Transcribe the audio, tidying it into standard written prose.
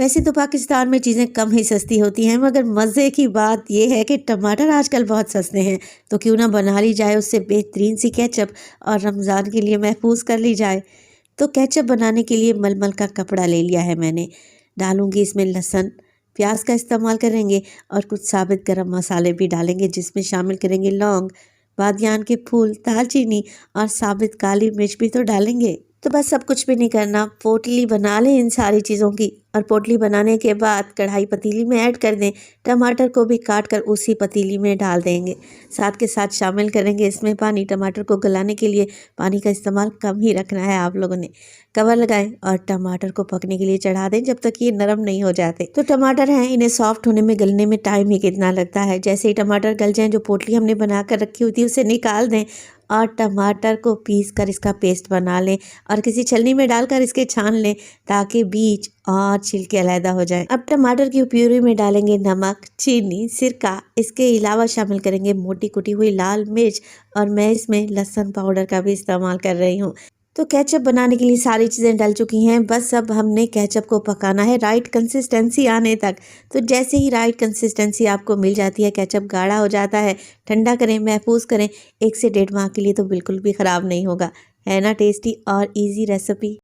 वैसे तो पाकिस्तान में चीज़ें कम ही सस्ती होती हैं, मगर मज़े की बात यह है कि टमाटर आजकल बहुत सस्ते हैं, तो क्यों ना बना ली जाए उससे बेहतरीन सी केचप और रमज़ान के लिए महफूज कर ली जाए। तो केचप बनाने के लिए मलमल का कपड़ा ले लिया है मैंने। डालूंगी इसमें लहसुन, प्याज का इस्तेमाल करेंगे और कुछ साबित गरम मसाले भी डालेंगे, जिसमें शामिल करेंगे लौंग, बादियान के फूल, दालचीनी और साबित काली मिर्च भी तो डालेंगे। तो बस सब कुछ भी नहीं करना, पोटली बना लें इन सारी चीज़ों की, और पोटली बनाने के बाद कढ़ाई पतीली में ऐड कर दें। टमाटर को भी काट कर उसी पतीली में डाल देंगे। साथ के साथ शामिल करेंगे इसमें पानी। टमाटर को गलाने के लिए पानी का इस्तेमाल कम ही रखना है आप लोगों ने। कवर लगाएं और टमाटर को पकने के लिए चढ़ा दें जब तक ये नरम नहीं हो जाते। तो टमाटर हैं, इन्हें सॉफ्ट होने में, गलने में टाइम ही कितना लगता है। जैसे ही टमाटर गल जाएं, जो पोटली हमने बना कर रखी हुई थी उसे निकाल दें और टमाटर को पीस कर इसका पेस्ट बना लें और किसी छलनी में डालकर इसके छान लें, ताकि बीज और छिलके अलहदा हो जाएं। अब टमाटर की प्यूरी में डालेंगे नमक, चीनी, सिरका। इसके अलावा शामिल करेंगे मोटी कुटी हुई लाल मिर्च, और मैं इसमें लहसुन पाउडर का भी इस्तेमाल कर रही हूँ। तो केचप बनाने के लिए सारी चीज़ें डल चुकी हैं, बस अब हमने केचप को पकाना है राइट कंसिस्टेंसी आने तक। तो जैसे ही राइट कंसिस्टेंसी आपको मिल जाती है, केचप गाढ़ा हो जाता है, ठंडा करें, महफूज करें। 1 से 1.5 माह के लिए तो बिल्कुल भी ख़राब नहीं होगा। है ना टेस्टी और इजी रेसिपी।